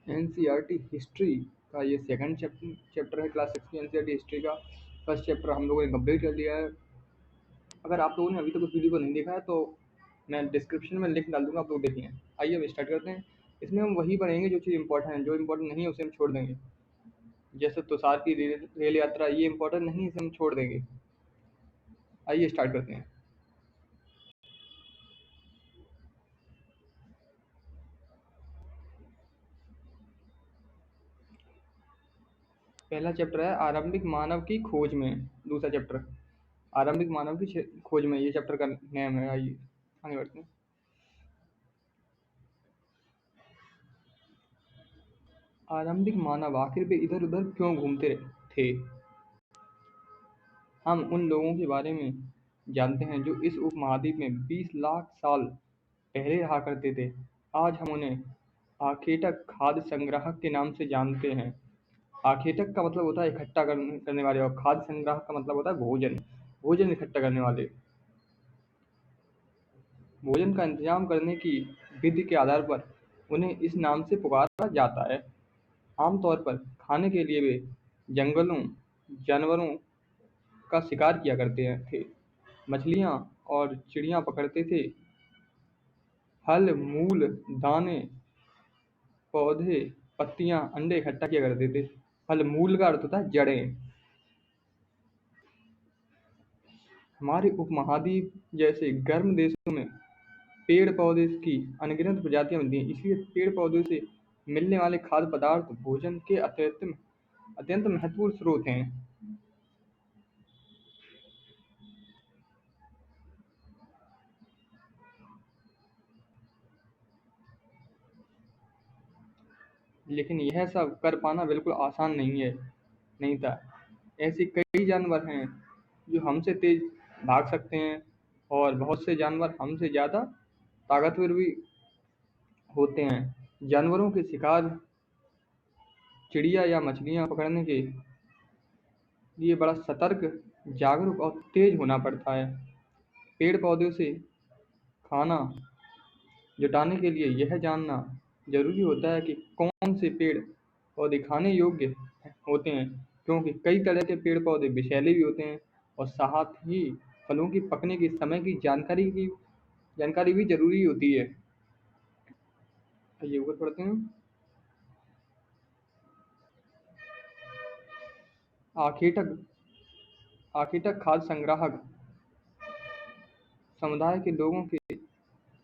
NCERT history का ये second chapter है क्लास 6 की एनसीईआरटी हिस्ट्री का। फर्स्ट चैप्टर हम लोगों ने कंप्लीट कर लिया है। अगर आप लोगों ने अभी तक उस वीडियो को नहीं देखा है तो मैं डिस्क्रिप्शन में लिंक डाल दूंगा, आप लोग देखें। आइए अब स्टार्ट करते हैं। इसमें हम वही पढ़ेंगे जो चीज़ इंपॉर्टेंट है, जो इंपॉर्टेंट नहीं है उसे हम छोड़ देंगे। जैसे तुषार की रेल यात्रा, ये इंपॉर्टेंट नहीं है, इसे हम छोड़ देंगे। आइए स्टार्ट करते हैं। पहला चैप्टर है आरंभिक मानव की खोज में। दूसरा चैप्टर आरंभिक मानव की खोज में, ये चैप्टर का नेम है। आइए आगे बढ़ते हैं। आरंभिक मानव आखिर वे इधर उधर क्यों घूमते थे। हम उन लोगों के बारे में जानते हैं जो इस उपमहाद्वीप में 20 लाख साल पहले रहा करते थे। आज हम उन्हें आखेटक खाद्य संग्राहक के नाम से जानते हैं। आखेटक का मतलब होता है इकट्ठा करने वाले, और खाद्य संग्राहक का मतलब होता है भोजन, भोजन इकट्ठा करने वाले। भोजन का इंतजाम करने की विधि के आधार पर उन्हें इस नाम से पुकारा जाता है। आमतौर पर खाने के लिए वे जंगलों जानवरों का शिकार किया करते थे, मछलियाँ और चिड़िया पकड़ते थे, फल मूल दाने पौधे पत्तियाँ अंडे इकट्ठा किया करते थे। फल मूल का अर्थ होता है जड़ें। हमारे उपमहाद्वीप जैसे गर्म देशों में पेड़ पौधे की अनगिनत प्रजातियां मिलती हैं, इसलिए पेड़ पौधों से मिलने वाले खाद्य पदार्थ भोजन के अत्यंत महत्वपूर्ण स्रोत हैं। लेकिन यह सब कर पाना बिल्कुल आसान नहीं था। ऐसे कई जानवर हैं जो हमसे तेज भाग सकते हैं, और बहुत से जानवर हमसे ज़्यादा ताकतवर भी होते हैं। जानवरों के शिकार चिड़िया या मछलियाँ पकड़ने के लिए बड़ा सतर्क, जागरूक और तेज होना पड़ता है। पेड़ पौधों से खाना जुटाने के लिए यह जानना जरूरी होता है कि कौन से पेड़ पौधे खाने योग्य होते हैं, क्योंकि कई तरह के पेड़ पौधे विषैले भी होते हैं, और साथ ही फलों की पकने के समय की जानकारी भी जरूरी होती है। ये ऊपर पढ़ते हैं। आखेटक आखेटक खाद्य संग्राहक समुदाय के लोगों के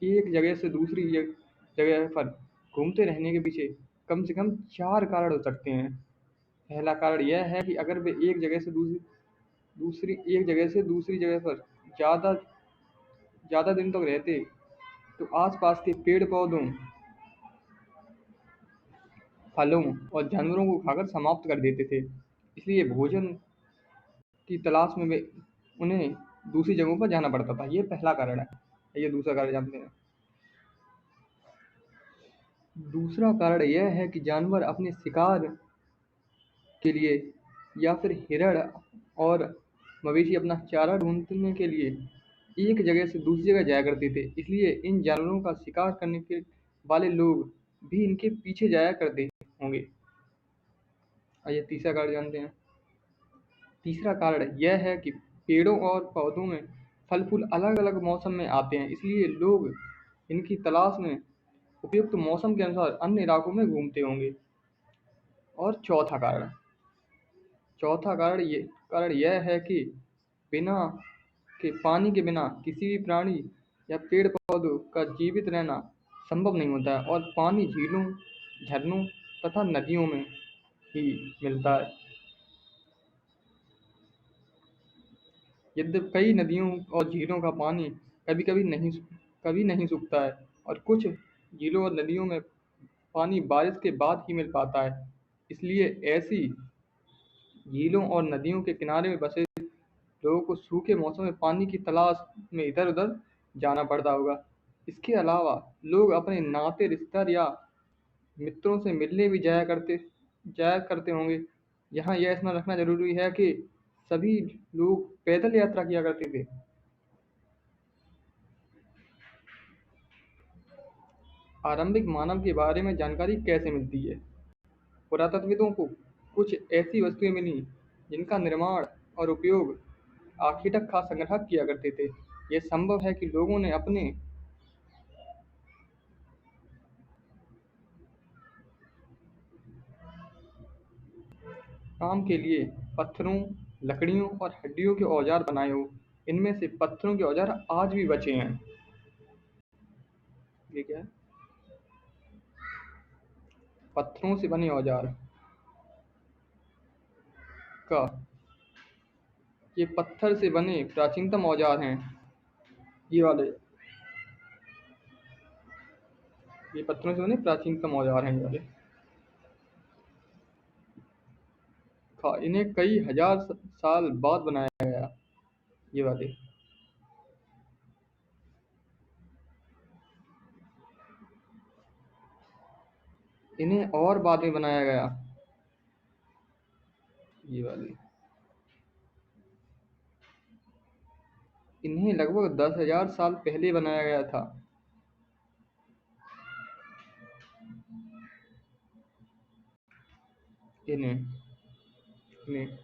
एक जगह से दूसरी जगह पर घूमते रहने के पीछे कम से कम 4 कारण हो सकते हैं। पहला कारण यह है कि अगर वे एक जगह से दूसरी जगह पर ज़्यादा ज़्यादा दिन तक रहते तो आसपास के पेड़ पौधों, फलों और जानवरों को खाकर समाप्त कर देते थे। इसलिए भोजन की तलाश में वे उन्हें दूसरी जगहों पर जाना पड़ता था। ये पहला कारण है। ये दूसरा कारण जानते हैं। दूसरा कारण यह है कि जानवर अपने शिकार के लिए या फिर हिरण और मवेशी अपना चारा ढूंढने के लिए एक जगह से दूसरी जगह जाया करते थे। इसलिए इन जानवरों का शिकार करने के वाले लोग भी इनके पीछे जाया करते होंगे। आइए तीसरा कारण जानते हैं। तीसरा कारण यह है कि पेड़ों और पौधों में फल फूल अलग अलग मौसम में आते हैं, इसलिए लोग इनकी तलाश में उपयुक्त मौसम के अनुसार अन्य इलाकों में घूमते होंगे। और चौथा कारण यह है कि बिना पानी के बिना किसी भी प्राणी या पेड़ पौधों का जीवित रहना संभव नहीं होता है, और पानी झीलों, झरनों तथा नदियों में ही मिलता है। यद्यपि कई नदियों और झीलों का पानी कभी नहीं सूखता है, और कुछ झीलों और नदियों में पानी बारिश के बाद ही मिल पाता है। इसलिए ऐसी झीलों और नदियों के किनारे में बसे लोगों को सूखे मौसम में पानी की तलाश में इधर उधर जाना पड़ता होगा। इसके अलावा लोग अपने नाते रिश्तेदार या मित्रों से मिलने भी जाया करते होंगे। यहाँ यह स्मरण रखना जरूरी है कि सभी लोग पैदल यात्रा किया करते थे। आरंभिक मानव के बारे में जानकारी कैसे मिलती है? पुरातत्वविदों को कुछ ऐसी वस्तुएं मिली जिनका निर्माण और उपयोग आखिरतक खाद्य संग्रह किया करते थे। यह संभव है कि लोगों ने अपने काम के लिए पत्थरों, लकड़ियों और हड्डियों के औजार बनाए हों। इनमें से पत्थरों के औजार आज भी बचे हैं। ये क्या है? पत्थरों से बने औजार का ये पत्थर से बने प्राचीनतम औजार हैं। ये वाले ये पत्थरों से बने प्राचीनतम औजार हैं। ये वाले इन्हें कई हजार साल बाद बनाया गया। ये वाले इन्हें और बाद में बनाया गया। ये वाले इन्हें लगभग 10,000 साल पहले बनाया गया था। इन्हें इन्हें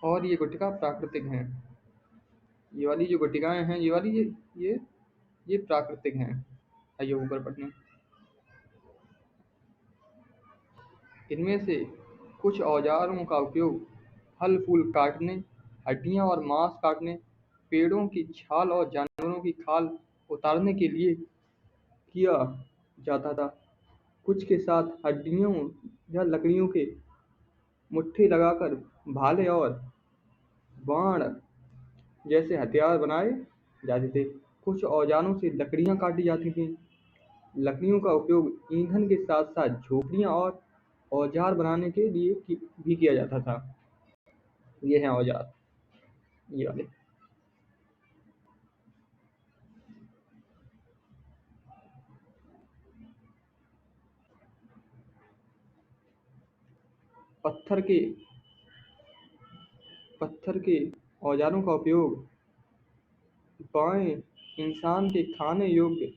और ये गुटिका प्राकृतिक हैं। ये वाली जो गुटिकाएं हैं, ये वाली ये प्राकृतिक हैं। आइए ऊपर पढ़ने। इनमें से कुछ औजारों का उपयोग फल फूल काटने, हड्डियां और मांस काटने, पेड़ों की छाल और जानवरों की खाल उतारने के लिए किया जाता था। कुछ के साथ हड्डियों या लकड़ियों के मुट्ठी लगाकर भाले और बाण जैसे हथियार बनाए जाते थे। कुछ औजारों से लकड़ियां काटी जाती थीं। लकड़ियों का उपयोग ईंधन के साथ साथ झोपड़ियां और औजार बनाने के लिए भी किया जाता था। ये हैं औजार, ये वाले। पत्थर के पत्थर के औजारों का उपयोग बाएं इंसान के खाने योग्य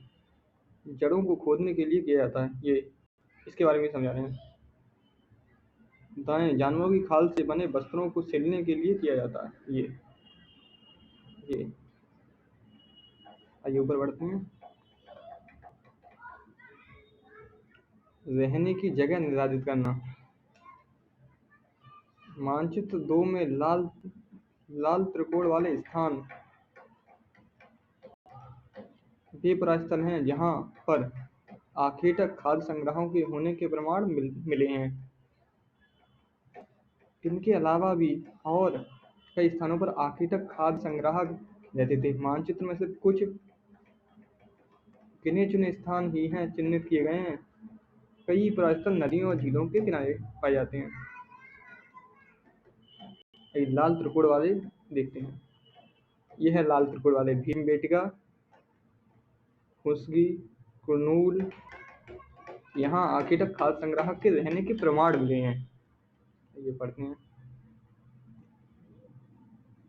जड़ों को खोदने के लिए किया जाता है। ये इसके बारे में समझा रहे हैं। दाएं जानवरों की खाल से बने वस्त्रों को सिलने के लिए किया जाता है। ये आइए ऊपर बढ़ते हैं। रहने की जगह निर्धारित करना। मानचित्र 2 में लाल त्रिकोण वाले स्थान वे परास्थल हैं जहां पर आखिरतक खाद्य संग्रहों के होने के प्रमाण मिले हैं। इनके अलावा भी और कई स्थानों पर आखिरतक खाद्य संग्रह रहते थे। मानचित्र में सिर्फ कुछ गिने चुने स्थान ही हैं चिन्हित किए गए हैं। कई परास्थल नदियों और झीलों के किनारे पाए जाते हैं। ये लाल त्रिकोण वाले देखते हैं। यह है लाल त्रिकोण वाले भीमबेटका, हुस्गी, कुर्नूल। यहाँ आखिरतक खाद्य संग्रह के रहने के प्रमाण मिले हैं। ये पढ़ते हैं।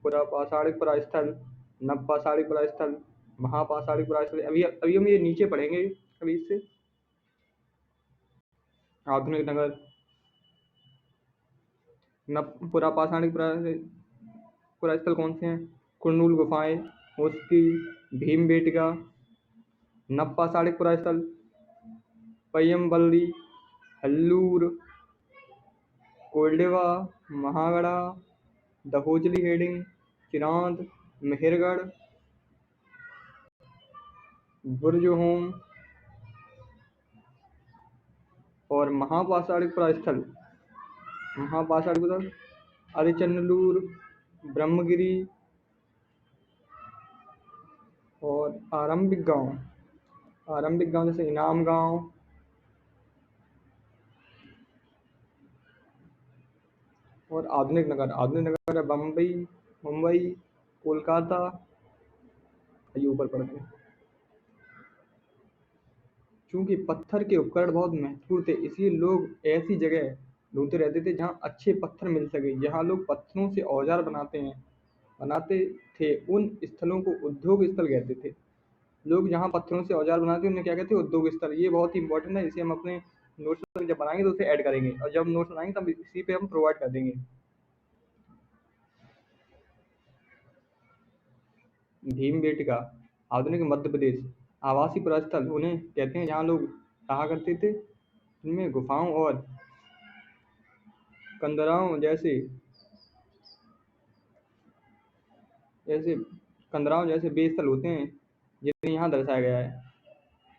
पुरापाषाणिक परास्थल, नवपाषाणिक परास्थल, महापाषाणिक परास्थल। अभी हम ये नीचे पढ़ेंगे। अभी इससे आधुनिक नगर, पुरापाषाणिक परास्थल कौन से हैं? कुर्नूल गुफाएं, हुस्की, भीमबेटका। नवपाषाणिक परास्थल पय्यमबल्ली, हल्लूर, कोल्डिवा, महागड़ा, दहोजली हेडिंग, चिरांद, मेहरगढ़, बुर्जहोम। और महापाषाणिक परास्थल अरिचन्नलूर, ब्रह्मगिरी और आरंभिक गांव जैसे इनाम गांव। और आधुनिक नगर है मुंबई, कोलकाता। ये ऊपर पढ़ते हैं। चूंकि पत्थर के उपकरण बहुत महत्वपूर्ण थे, इसलिए लोग ऐसी जगह ढूंढते रहते थे जहां अच्छे पत्थर मिल सके। जहां लोग पत्थरों से औजार बनाते थे, उन स्थलों को उद्योग स्थल कहते थे। लोग जहाँ पत्थरों से औजार बनाते हैं उन्हें क्या कहते हैं? उद्योग स्थल। ये बहुत ही इंपॉर्टेंट है, इसे हम अपने नोट्स में जब बनाएंगे तो उसे ऐड करेंगे, और जब नोट्स बनाएंगे तब इसी पे हम प्रोवाइड कर देंगे। भीमबेटका, आधुनिक मध्य प्रदेश। आवासीय पुरास्थल उन्हें कहते हैं जहाँ लोग रहा करते थे। इनमें गुफाओं और कंदराओं जैसे जैसे कंदराओं जैसे बेस्थल होते हैं, जिन्हें यहाँ दर्शाया गया है।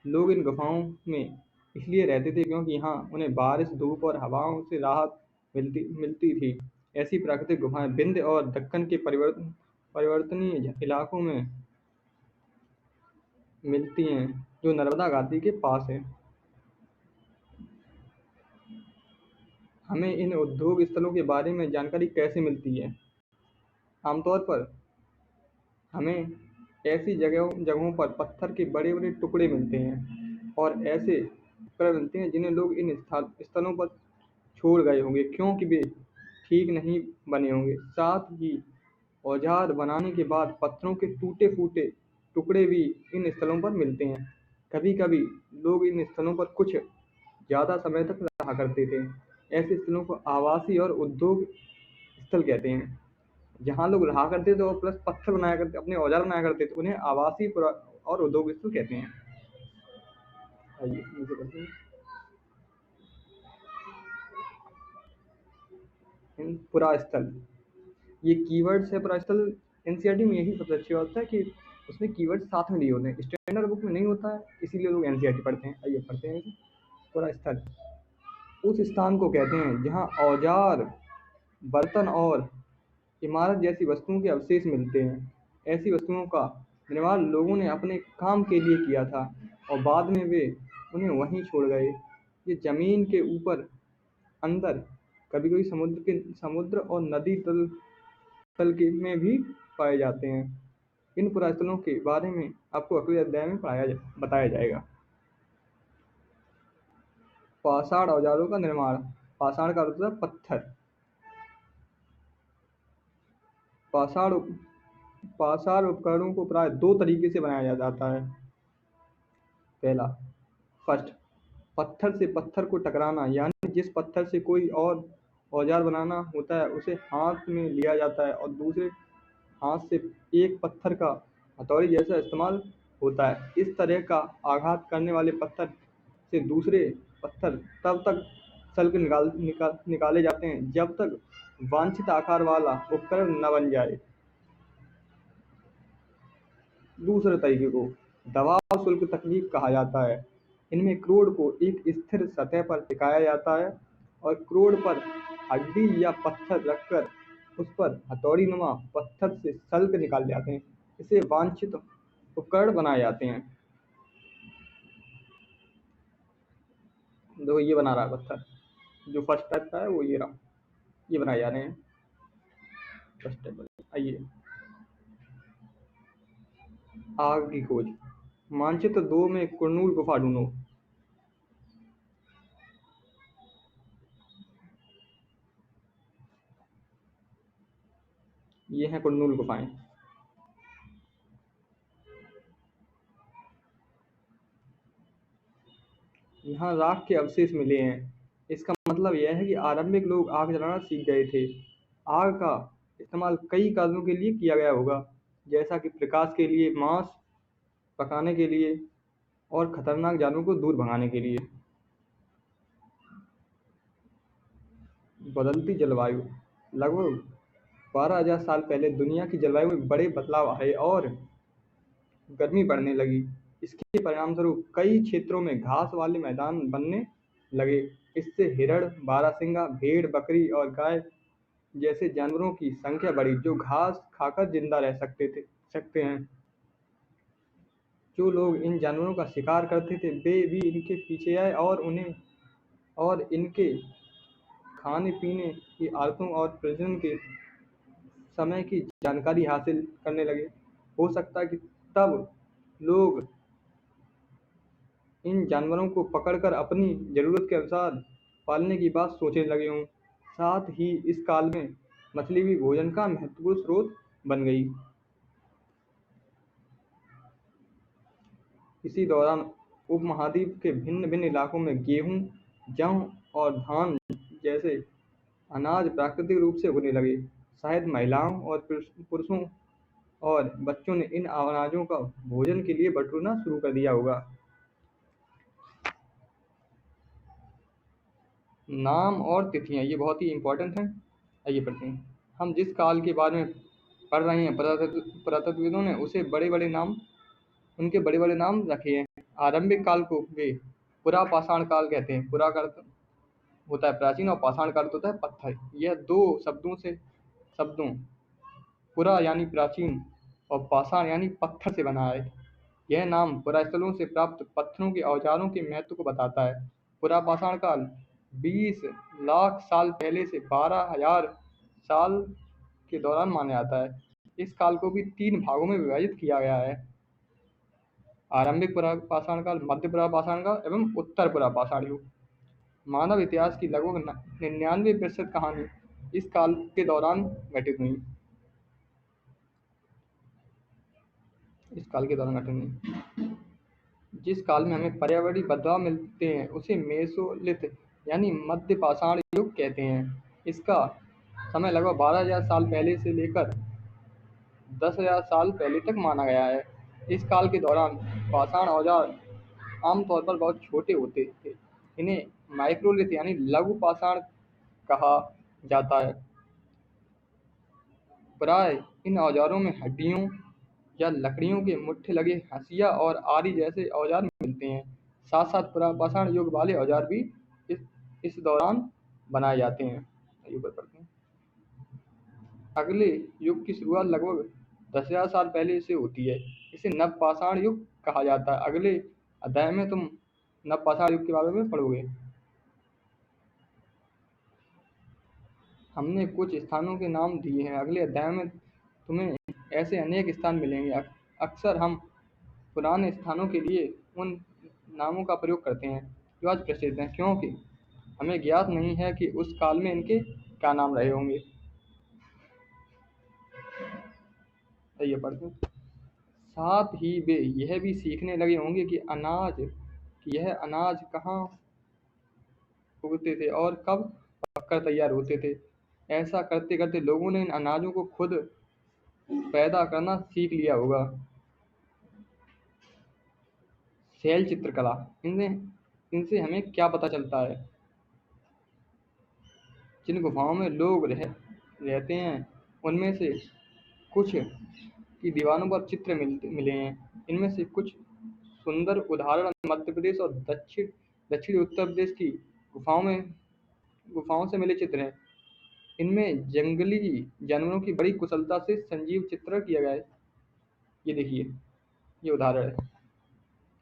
लोग इन गुफाओं में इसलिए रहते थे क्योंकि यहाँ उन्हें बारिश, धूप और हवाओं से राहत मिलती मिलती थी। ऐसी प्राकृतिक गुफाएं विंध्य और दक्कन के परिवर्तनीय इलाकों में मिलती हैं, जो नर्मदा घाटी के पास है। हमें इन उद्योग स्थलों के बारे में जानकारी कैसे मिलती है? आमतौर पर हमें ऐसी जगहों पर पत्थर के बड़े-बड़े टुकड़े मिलते हैं, और ऐसे उपकरण मिलते हैं जिन्हें लोग इन स्थलों पर छोड़ गए होंगे क्योंकि वे ठीक नहीं बने होंगे। साथ ही औजार बनाने के बाद पत्थरों के टूटे-फूटे टुकड़े भी इन स्थलों पर मिलते हैं। कभी-कभी लोग इन स्थलों पर कुछ ज़्यादा समय तक रहा करते थे। ऐसे स्थलों को आवासीय और उद्योग स्थल कहते हैं। जहाँ लोग रहा करते थे और प्लस पत्थर बनाया करते, अपने औजार बनाया करते थे, उन्हें आवासीय और उद्योग स्थल कहते हैं। आइए नीचे बढ़ते हैं। पुरास्थल, ये कीवर्ड्स है पुरास्थल। एनसीईआरटी में यही सबसे अच्छी बात है कि उसमें कीवर्ड साथ में दिए होते हैं, स्टैंडर्ड बुक में नहीं होता है, इसीलिए लोग एनसीईआरटी पढ़ते हैं। आइए पढ़ते हैं इसे। पुरास्थल उस स्थान को कहते हैं जहाँ औजार, बर्तन और इमारत जैसी वस्तुओं के अवशेष मिलते हैं। ऐसी वस्तुओं का निर्माण लोगों ने अपने काम के लिए किया था और बाद में वे उन्हें वहीं छोड़ गए। ये जमीन के ऊपर, अंदर, कभी-कभी समुद्र और नदी तल तल के में भी पाए जाते हैं। इन पुरास्थलों के बारे में आपको अगले अध्याय में बताया जाएगा। पाषाण औजारों का निर्माण। पाषाण का अर्थ है पत्थर। पाषाण पाषाण उपकरणों को प्राय दो तरीके से बनाया जाता है। पहला, फर्स्ट, पत्थर से पत्थर को टकराना, यानी जिस पत्थर से कोई और औजार बनाना होता है उसे हाथ में लिया जाता है और दूसरे हाथ से एक पत्थर का हथौड़ी जैसा इस्तेमाल होता है। इस तरह का आघात करने वाले पत्थर से दूसरे पत्थर तब तक निकाले जाते हैं जब तक वांछित आकार वाला उपकरण न बन जाए। दूसरे तरीके को दबाव शुल्क तकनीक कहा जाता है। इनमें क्रोड को एक स्थिर सतह पर टिकाया जाता है और क्रोड पर हड्डी या पत्थर रखकर उस पर हथौड़ी-नुमा पत्थर से सल्क निकाले जाते हैं। इससे वांछित उपकरण बनाए जाते हैं। देखो ये बना रहा है पत्थर, जो फर्स्ट टाइप का है वो ये रहा, ये बनाए जा रहे हैं फर्स्ट टाइप वाले। आइए, आग की खोज। मानचित्र 2 में कुरनूल गुफा ढूंढो। ये हैं कुरनूल गुफाएं। यहाँ राख के अवशेष मिले हैं। इसका मतलब यह है कि आरंभिक लोग आग जलाना सीख गए थे। आग का इस्तेमाल कई कार्यों के लिए किया गया होगा, जैसा कि प्रकाश के लिए, मांस पकाने के लिए और खतरनाक जानवरों को दूर भगाने के लिए। बदलती जलवायु। लगभग 12,000 साल पहले दुनिया की जलवायु में बड़े बदलाव आए और गर्मी बढ़ने लगी। इसके परिणामस्वरूप कई क्षेत्रों में घास वाले मैदान बनने लगे। इससे हिरण, बारहसिंगा, भेड़, बकरी और गाय जैसे जानवरों की संख्या बढ़ी जो घास खाकर जिंदा रह सकते हैं। जो लोग इन जानवरों का शिकार करते थे वे भी इनके पीछे आए और इनके खाने पीने की आदतों और प्रजनन के समय की जानकारी हासिल करने लगे। हो सकता है कि तब लोग इन जानवरों को पकड़कर अपनी जरूरत के अनुसार पालने की बात सोचने लगे हों। साथ ही इस काल में मछली भी भोजन का महत्वपूर्ण स्रोत बन गई। इसी दौरान उपमहाद्वीप के भिन्न-भिन्न इलाकों में गेहूँ, जौ और धान जैसे अनाज प्राकृतिक रूप से उगने लगे। शायद महिलाओं और पुरुषों और बच्चों ने इन अनाजों का भोजन के लिए बटोरना शुरू कर दिया होगा। नाम और तिथियाँ ये बहुत ही इम्पोर्टेंट हैं। आइए पढ़ते हैं। हम जिस काल के बारे में पढ़ रहे हैं, पुरातत्वविदों ने उनके बड़े-बड़े नाम रखे हैं। आरंभिक काल को वे पुरा-पाषाण काल कहते हैं। पुरा का अर्थ होता है प्राचीन और पाषाण का अर्थ होता है पत्थर। यह दो शब्दों पुरा यानी प्राचीन और पाषाण यानी पत्थर से बना है। यह नाम पुरास्थलों से प्राप्त पत्थरों के औजारों के महत्व को बताता है। पुरा-पाषाण काल 20 लाख साल पहले से 12,000 साल के दौरान माना जाता है। इस काल को भी 3 भागों में विभाजित किया गया है: आरंभिक पुरा-पाषाण काल, मध्य पुरा-पाषाण काल एवं उत्तर पुरा-पाषाण युग। मानव इतिहास की लगभग 99% कहानी इस काल के दौरान घटित हुई। जिस काल में हमें पर्यावरणीय बदलाव मिलते हैं उसे मेसोलिथ यानी मध्य पाषाण युग कहते हैं। इसका समय लगभग 12,000 साल पहले से लेकर 10,000 साल पहले तक माना गया है। इस काल के दौरान पाषाण औजार आमतौर पर बहुत छोटे होते थे। इन्हें माइक्रोलिथ यानी लघु पाषाण कहा जाता है। प्राय इन औजारों में हड्डियों या लकड़ियों के मुट्ठे लगे हंसिया और आरी जैसे औजार मिलते हैं। साथ साथ पुरा-पाषाण युग वाले औजार भी इस दौरान बनाए जाते हैं। ऊपर पढ़ते हैं। अगले युग की शुरुआत लगभग 10,000 साल पहले से होती है। इसे नवपाषाण युग कहा जाता है। अगले अध्याय में तुम नवपाषाण युग के बारे में पढ़ोगे। हमने कुछ स्थानों के नाम दिए हैं। अगले अध्याय में तुम्हें ऐसे अनेक स्थान मिलेंगे। अक्सर हम पुराने स्थानों के लिए उन नामों का प्रयोग करते हैं जो आज प्रसिद्ध हैं, क्योंकि हमें ज्ञात नहीं है कि उस काल में इनके क्या नाम रहे होंगे। ये पढ़ते हैं। साथ ही वे यह भी सीखने लगे होंगे कि यह अनाज कहाँ उगते थे और कब पककर तैयार होते थे। ऐसा करते करते लोगों ने इन अनाजों को खुद पैदा करना सीख लिया होगा। शैल चित्रकला, इनसे हमें क्या पता चलता है? जिन गुफाओं में लोग रहते हैं उनमें से कुछ की दीवारों पर चित्र मिले हैं। इनमें से कुछ सुंदर उदाहरण मध्य प्रदेश और दक्षिणी उत्तर प्रदेश की गुफाओं से मिले चित्र हैं। इनमें जंगली जानवरों की बड़ी कुशलता से सजीव चित्रण किया गया है। ये देखिए, ये उदाहरण है।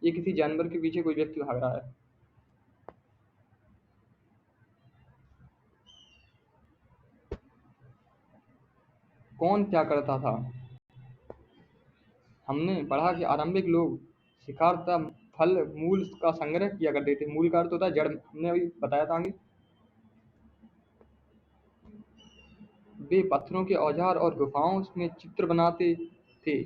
ये किसी जानवर के पीछे कोई व्यक्ति भाग रहा है। कौन क्या करता था? हमने पढ़ा कि आरंभिक लोग शिकार तथा फल मूल का संग्रह किया करते थे। मूल का अर्थ होता है जड़, हमने अभी बताया था आगे। वे पत्थरों के औजार और गुफाओं में चित्र बनाते थे।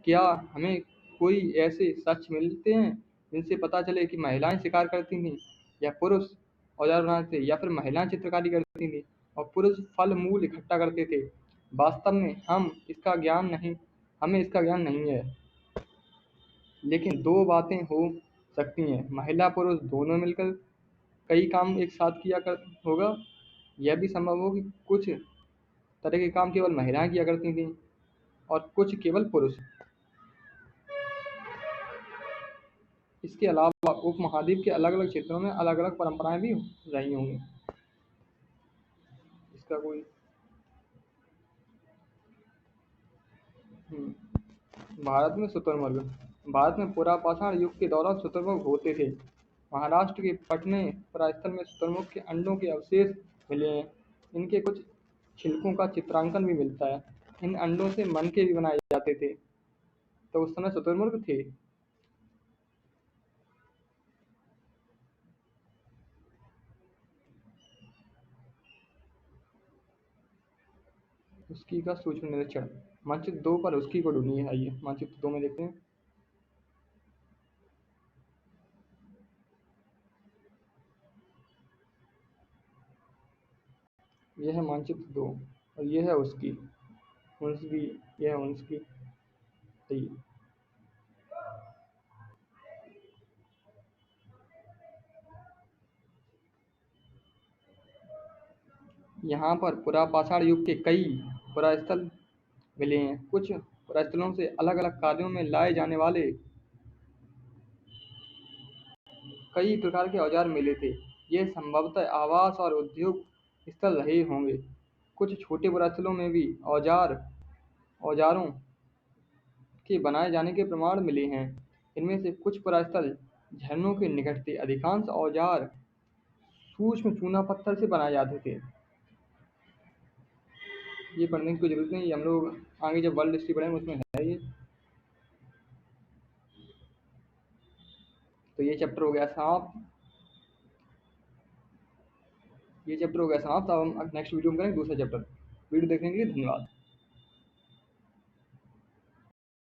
क्या हमें कोई ऐसे साक्ष्य मिलते हैं जिनसे पता चले कि महिलाएं शिकार करती थीं या पुरुष औजार बनाते थे, या फिर महिलाएं चित्रकारी करती थीं और पुरुष फल मूल इकट्ठा करते थे? वास्तव में हमें इसका ज्ञान नहीं है। लेकिन दो बातें हो सकती हैं: महिला पुरुष दोनों मिलकर कई काम एक साथ किया होगा। यह भी संभव हो कि कुछ तरह के काम केवल महिलाएं किया करती थीं और कुछ केवल पुरुष। इसके अलावा उपमहाद्वीप के अलग अलग क्षेत्रों में अलग अलग परंपराएं भी रही होंगी। इसका कोई भारत में पुरा-पाषाण युग के दौरान शुतुरमुर्ग होते थे। महाराष्ट्र के पटने पुरास्थल में शुतुरमुर्ग के अंडों के अवशेष मिले हैं। इनके कुछ छिलकों का चित्रांकन भी मिलता है। इन अंडों से मनके भी बनाए जाते थे। तो उस समय शुतुरमुर्ग थे। उसकी का सूक्ष्म निरीक्षण। मानचित्र 2 पर उसकी को ढूंढिए। आइए मानचित्र 2 में देखते हैं। यह है मानचित्र 2 और ये है उसकी उनकी, यह है उसकी सही। यहाँ पर पुरापाषाण युग के कई पुरास्थल मिले हैं। कुछ पुरास्थलों से अलग-अलग कार्यों में लाए जाने वाले कई प्रकार के औजार मिले थे। ये संभवतः आवास और उद्योग स्थल रहे होंगे। कुछ छोटे पुरास्थलों में भी औजारों के बनाए जाने के प्रमाण मिले हैं। इनमें से कुछ पुरास्थल झरनों के निकट थे। अधिकांश औजार सूक्ष्म चूना पत्थर से बनाए जाते थे। ये पढ़ने की कोई ज़रूरत नहीं, ये हम लोग आगे जब वर्ल्ड हिस्ट्री पढ़ेंगे उसमें है ये। तो ये चैप्टर हो गया समाप्त। अब हम नेक्स्ट वीडियो में करेंगे दूसरा चैप्टर। वीडियो देखने के लिए धन्यवाद।